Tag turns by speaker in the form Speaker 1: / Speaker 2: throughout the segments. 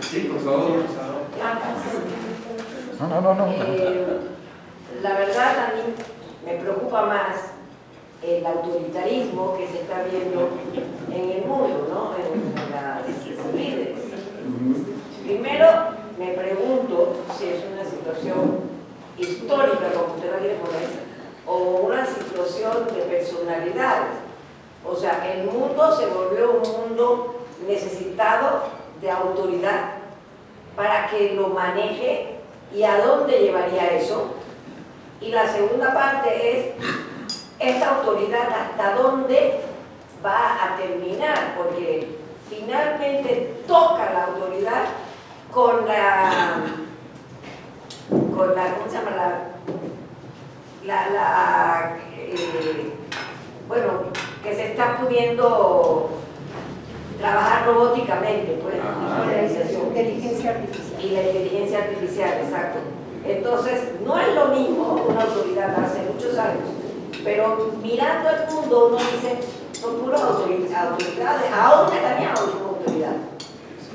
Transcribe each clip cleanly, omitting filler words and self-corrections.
Speaker 1: Sí, por favor.
Speaker 2: No.
Speaker 3: La verdad a mí me preocupa más el autoritarismo que se está viendo en el mundo, ¿no? En las líderes. Primero, me pregunto si es una situación histórica, como usted la quiere poner, o una situación de personalidades. O sea, el mundo se volvió un mundo necesitado de autoridad para que lo maneje y a dónde llevaría eso. Y la segunda parte es esta autoridad hasta dónde va a terminar, porque finalmente toca la autoridad con la ¿cómo se llama? Bueno, que se está pudiendo trabajar robóticamente, pues,
Speaker 4: Inteligencia artificial.
Speaker 3: y la inteligencia artificial, exacto. Entonces, no es lo mismo una autoridad hace muchos años, pero mirando el mundo uno dice, son puras autoridades, ahora también hay una autoridad.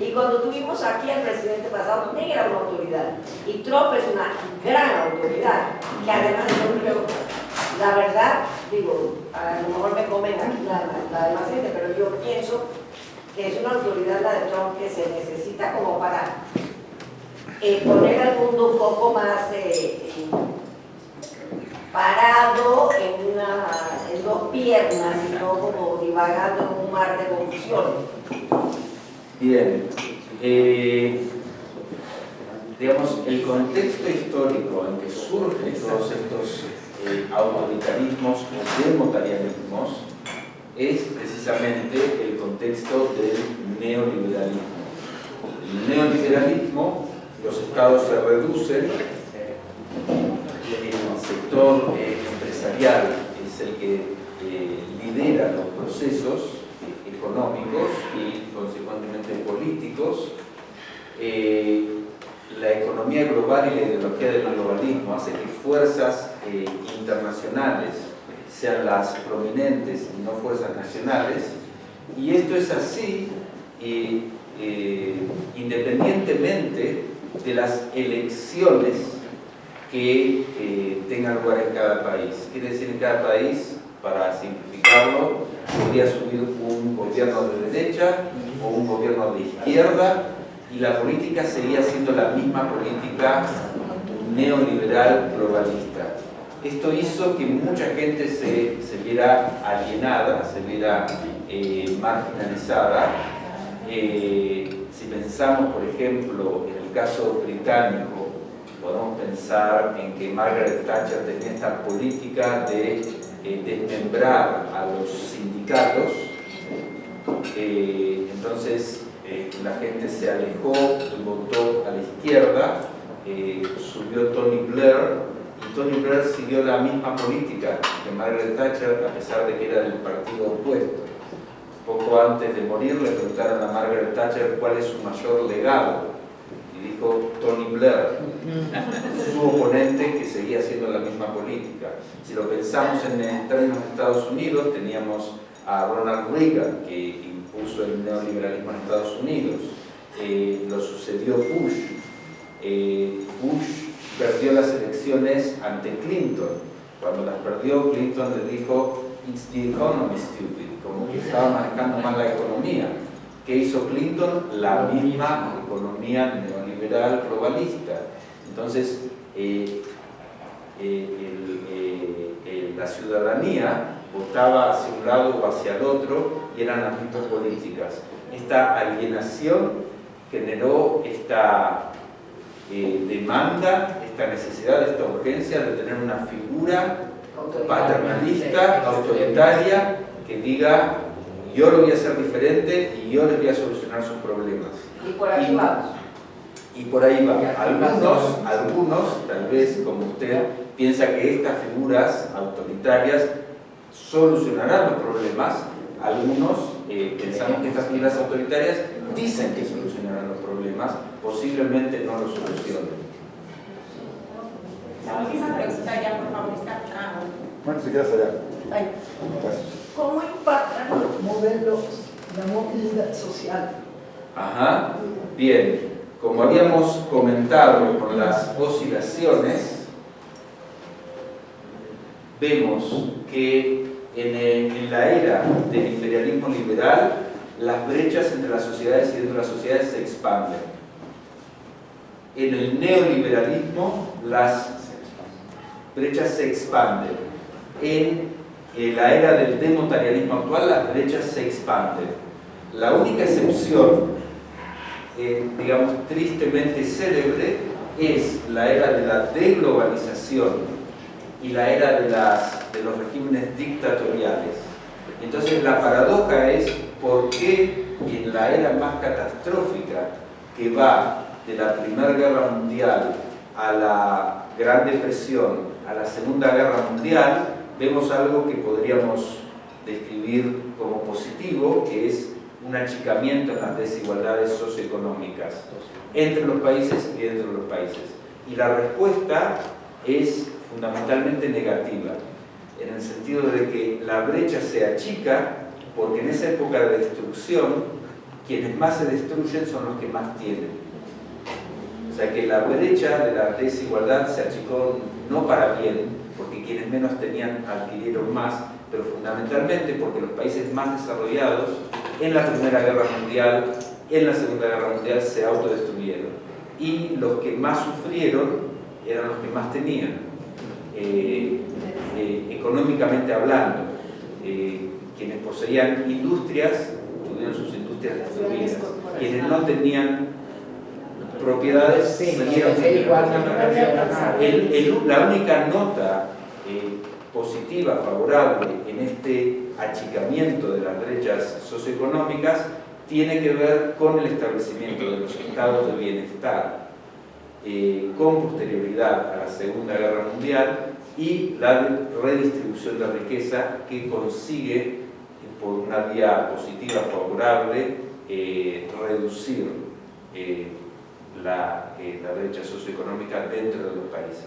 Speaker 3: Y cuando tuvimos aquí al presidente pasado, también era una autoridad. Y Trump es una gran autoridad, que además yo creo, la verdad, digo, a lo mejor me comen aquí la demás gente, pero yo pienso que es una autoridad la de Trump que se necesita como para poner al mundo un poco más parado en dos piernas y no como divagando en un mar de confusión.
Speaker 1: Bien. Digamos, el contexto histórico en que surgen todos estos autoritarismos o demotarianismos es precisamente el contexto del neoliberalismo. El neoliberalismo, los estados se reducen, el sector empresarial es el que lidera los procesos económicos y consecuentemente políticos. La economía global y la ideología del globalismo hace que fuerzas internacionales sean las prominentes y no fuerzas nacionales, y esto es así independientemente de las elecciones que tengan lugar en cada país. Quiere decir, en cada país, para simplificarlo, podría subir un gobierno de derecha o un gobierno de izquierda, y la política seguía siendo la misma política neoliberal globalista. Esto hizo que mucha gente se viera alienada, se viera marginalizada. Si pensamos, por ejemplo, en el caso británico, podemos pensar en que Margaret Thatcher tenía esta política de desmembrar a los sindicatos. Entonces la gente se alejó y votó a la izquierda. Subió Tony Blair, y Tony Blair siguió la misma política que Margaret Thatcher, a pesar de que era del partido opuesto. Poco antes de morir le preguntaron a Margaret Thatcher cuál es su mayor legado, y dijo Tony Blair, su oponente, que seguía haciendo la misma política. Si lo pensamos en términos de Estados Unidos, teníamos a Ronald Reagan, que impuso el neoliberalismo en Estados Unidos. Lo sucedió Bush. Bush perdió las elecciones ante Clinton. Cuando las perdió, Clinton le dijo "It's the economy, stupid", como que estaba manejando mal la economía. ¿Qué hizo Clinton? La misma economía neoliberal globalista. Entonces, la ciudadanía votaba hacia un lado o hacia el otro, y eran las mismas políticas. Esta alienación generó esta demanda, esta necesidad, esta urgencia de tener una figura paternalista, autoritaria, que diga: yo lo voy a hacer diferente y yo les voy a solucionar sus problemas.
Speaker 3: Y por ahí vamos.
Speaker 1: Y por ahí va. Algunos, tal vez como usted, piensa que estas figuras autoritarias solucionarán los problemas. Algunos pensamos que estas figuras autoritarias dicen que solucionarán los problemas, posiblemente no los solucionen.
Speaker 4: La última pregunta ya, por favor, está.
Speaker 2: Bueno, si quieres allá.
Speaker 4: ¿Cómo impactan los modelos, la movilidad social?
Speaker 1: Ajá, bien. como habíamos comentado con las oscilaciones, vemos que en la era del imperialismo liberal, las brechas entre las sociedades y dentro de las sociedades se expanden. En el neoliberalismo, las brechas se expanden. En la era del demonetarialismo actual, las brechas se expanden. La única excepción, digamos, tristemente célebre, es la era de la deglobalización y la era de los regímenes dictatoriales. Entonces, la paradoja es por qué en la era más catastrófica, que va de la Primera Guerra Mundial a la Gran Depresión, a la Segunda Guerra Mundial, vemos algo que podríamos describir como positivo, que es un achicamiento en las desigualdades socioeconómicas entre los países y dentro de los países. Y la respuesta es fundamentalmente negativa, en el sentido de que la brecha se achica porque en esa época de destrucción, quienes más se destruyen son los que más tienen. O sea que la brecha de la desigualdad se achicó no para bien, porque quienes menos tenían adquirieron más, pero fundamentalmente porque los países más desarrollados en la Primera Guerra Mundial, en la Segunda Guerra Mundial se autodestruyeron. Y los que más sufrieron eran los que más tenían, económicamente hablando. Quienes poseían industrias, tuvieron sus industrias destruidas. Quienes no tenían propiedades, siguieron teniendo propiedades. La única nota positiva, favorable en este achicamiento de las brechas socioeconómicas tiene que ver con el establecimiento de los estados de bienestar con posterioridad a la Segunda Guerra Mundial y la redistribución de riqueza que consigue por una vía positiva favorable reducir la brecha socioeconómica dentro de los países.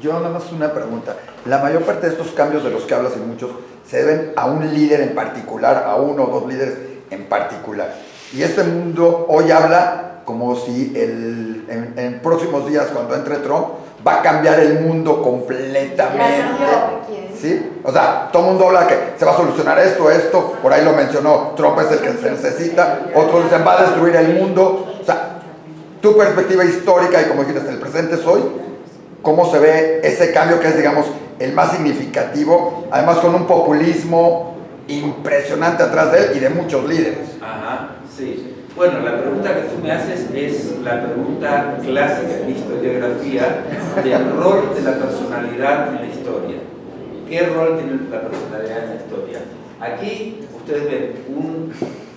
Speaker 2: Yo nada más una pregunta. La mayor parte de estos cambios de los que hablas y muchos se deben a un líder en particular, a uno o dos líderes en particular. Y este mundo hoy habla como si en próximos días, cuando entre Trump, va a cambiar el mundo completamente. ¿Sí? O sea, todo el mundo habla que se va a solucionar esto, por ahí lo mencionó, Trump es el que se necesita, otros dicen va a destruir el mundo. O sea, tu perspectiva histórica y como dijiste, el presente es hoy, ¿cómo se ve ese cambio que es, digamos, el más significativo, además con un populismo impresionante atrás de él y de muchos líderes?
Speaker 1: Ajá, sí. Bueno, la pregunta que tú me haces es la pregunta clásica en historiografía del rol de la personalidad en la historia. ¿Qué rol tiene la personalidad en la historia? Aquí ustedes ven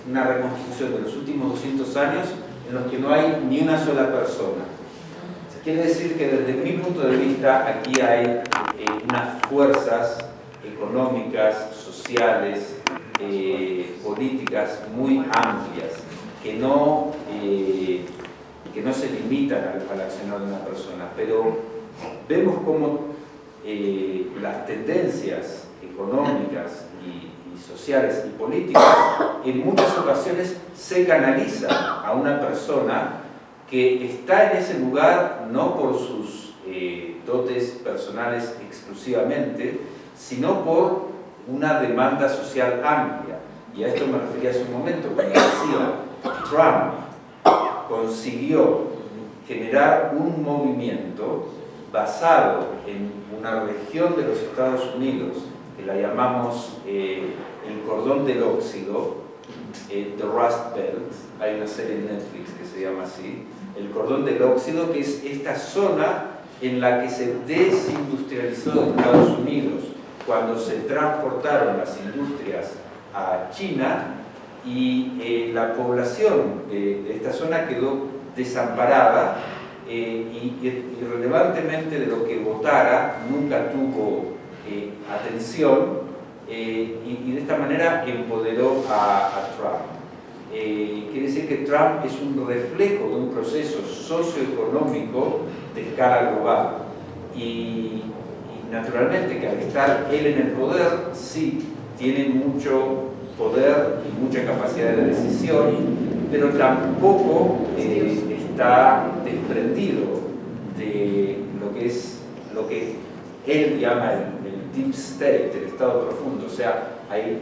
Speaker 1: una reconstrucción de los últimos 200 años en los que no hay ni una sola persona. Quiere decir que desde mi punto de vista aquí hay unas fuerzas económicas, sociales, políticas muy amplias que no se limitan al accionar de una persona, pero vemos cómo las tendencias económicas y sociales y políticas en muchas ocasiones se canalizan a una persona que está en ese lugar no por sus dotes personales exclusivamente, sino por una demanda social amplia. Y a esto me refería hace un momento, cuando decía, Trump consiguió generar un movimiento basado en una región de los Estados Unidos, que la llamamos el cordón del óxido, The Rust Belt. Hay una serie en Netflix que se llama así, el cordón del óxido, que es esta zona en la que se desindustrializó de Estados Unidos cuando se transportaron las industrias a China, y la población de esta zona quedó desamparada y irrelevantemente de lo que votara nunca tuvo atención, y de esta manera empoderó a Trump. Quiere decir que Trump es un reflejo de un proceso socioeconómico de escala global, y naturalmente que al estar él en el poder sí tiene mucho poder y mucha capacidad de decisión, pero tampoco está desprendido de lo que él llama el deep state, el estado profundo. O sea, hay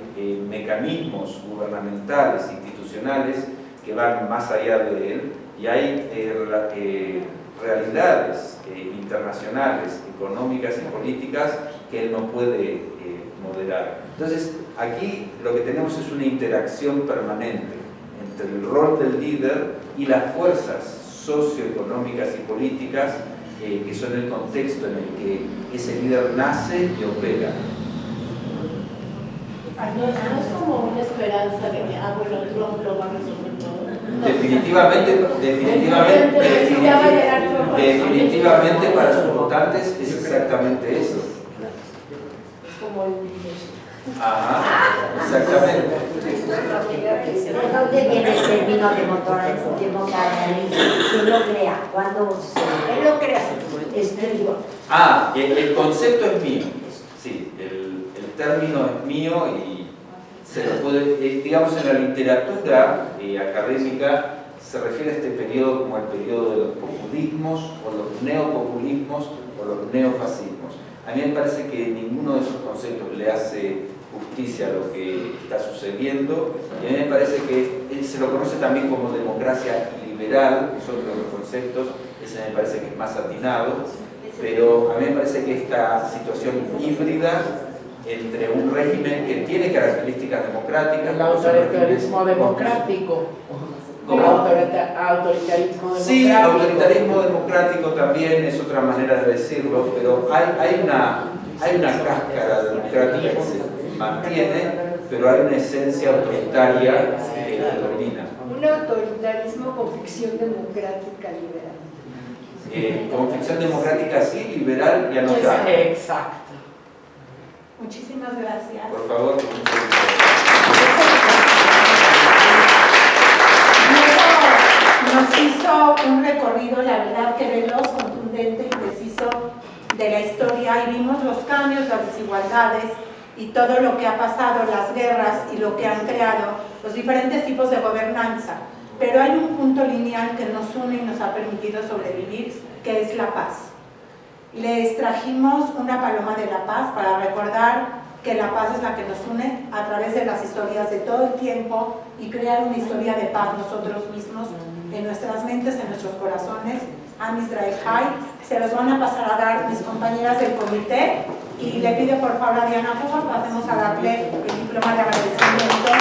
Speaker 1: mecanismos gubernamentales, institucionales, que van más allá de él, y hay realidades internacionales, económicas y políticas que él no puede moderar. Entonces, aquí lo que tenemos es una interacción permanente entre el rol del líder y las fuerzas socioeconómicas y políticas que son el contexto en el que ese líder nace y opera.
Speaker 4: No es como una esperanza de que, bueno, Trump lo va a resolver todo.
Speaker 1: Definitivamente para sus votantes es exactamente eso.
Speaker 4: Es como el virus.
Speaker 1: Ajá, exactamente.
Speaker 5: ¿De dónde viene el término democratismo? ¿Quién lo crea? ¿Cuándo él lo crea?
Speaker 1: El concepto es mío. Sí, el término es mío y se lo puede, digamos, en la literatura académica se refiere a este periodo como el periodo de los populismos o los neopopulismos o los neofascismos. A mí me parece que ninguno de esos conceptos le hace justicia a lo que está sucediendo, y a mí me parece que se lo conoce también como democracia liberal, es otro de los conceptos, ese me parece que es más atinado, pero a mí me parece que esta situación híbrida entre un régimen que tiene características democráticas,
Speaker 6: el autoritarismo democrático.
Speaker 1: ¿Cómo?
Speaker 6: Autoritarismo democrático.
Speaker 1: Sí, autoritarismo democrático también es otra manera de decirlo, pero hay una cáscara democrática que se mantiene, pero hay una esencia autoritaria que predomina.
Speaker 4: Un autoritarismo con ficción democrática liberal.
Speaker 1: Con ficción democrática sí, liberal ya no está.
Speaker 6: Exacto.
Speaker 4: Muchísimas gracias.
Speaker 1: Por favor.
Speaker 4: Nos hizo un recorrido, la verdad, que veloz, contundente y preciso de la historia, y vimos los cambios, las desigualdades y todo lo que ha pasado, las guerras y lo que han creado los diferentes tipos de gobernanza. Pero hay un punto lineal que nos une y nos ha permitido sobrevivir, que es la paz. Les trajimos una paloma de la paz para recordar que la paz es la que nos une a través de las historias de todo el tiempo y crear una historia de paz nosotros mismos, en nuestras mentes, en nuestros corazones. Am Israel Chai, se los van a pasar a dar mis compañeras del comité, y le pido por favor a Diana Cuba, pasemos a darle el diploma de agradecimiento.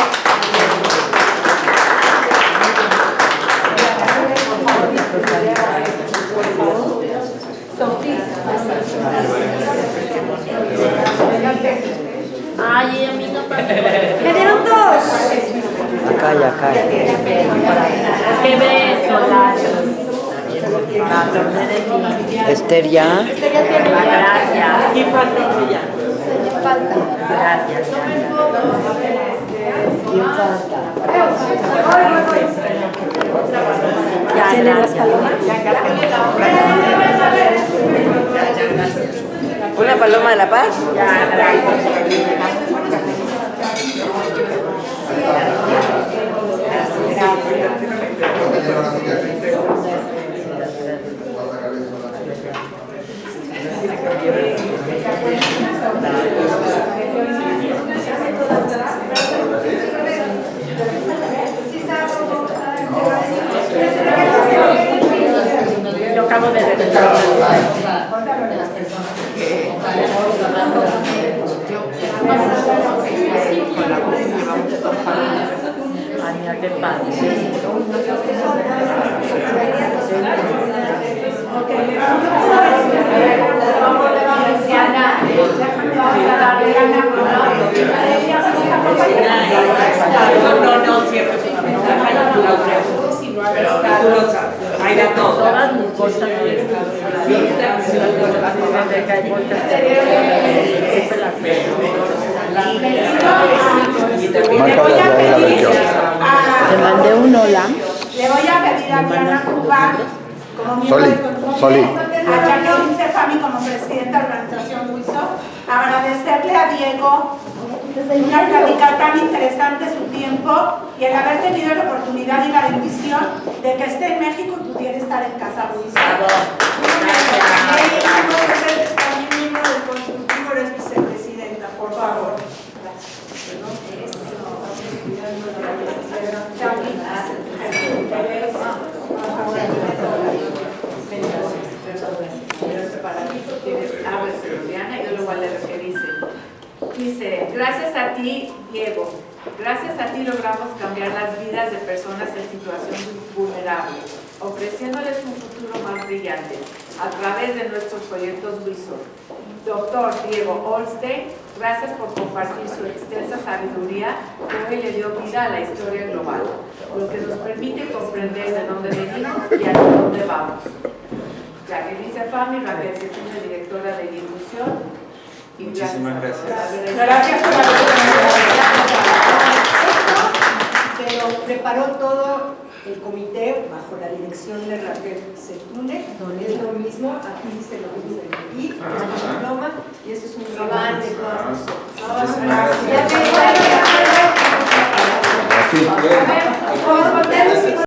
Speaker 5: Ay, a mí no pasa. ¡Me dieron dos! Acá y acá. ¡Qué beso! Esther ya. Esther ya tiene. Gracias. Aquí falta ella. Falta. Gracias. ¿Quién falta? ¿Tiene las palomas? ¿Una paloma de la paz?
Speaker 6: Yo acabo de detectar qué padre. No, cierto. Hay de todo. Todas mis cosas.
Speaker 5: Te mandé un hola.
Speaker 4: Le voy a pedir a Diana Cuba como miembro del comité,
Speaker 2: Soli.
Speaker 4: a Jacqueline Cefami como presidenta de la organización WISO, agradecerle a Diego una plática tan interesante, su tiempo, y el haber tenido la oportunidad y la bendición de que esté en México y pudiera estar en casa.
Speaker 7: También miembro del consultivo, eres vicepresidenta, por favor.
Speaker 8: Dice, gracias a ti, Diego, gracias a ti logramos cambiar las vidas de personas en situación vulnerable, ofreciéndoles un futuro más brillante a través de nuestros proyectos WISOR. Doctor Diego Olstein, gracias por compartir su extensa sabiduría que hoy le dio vida a la historia global, lo que nos permite comprender de dónde venimos y a dónde vamos. Jacqueline Cefami, Raquel Setúnez, directora de difusión.
Speaker 1: Muchísimas gracias.
Speaker 7: Gracias por la pero preparó todo el comité bajo la dirección de Raquel Setúnez. Es lo mismo, aquí dice lo mismo y este diploma, y este es un diploma de todas nosotros.
Speaker 1: Muchísimas gracias.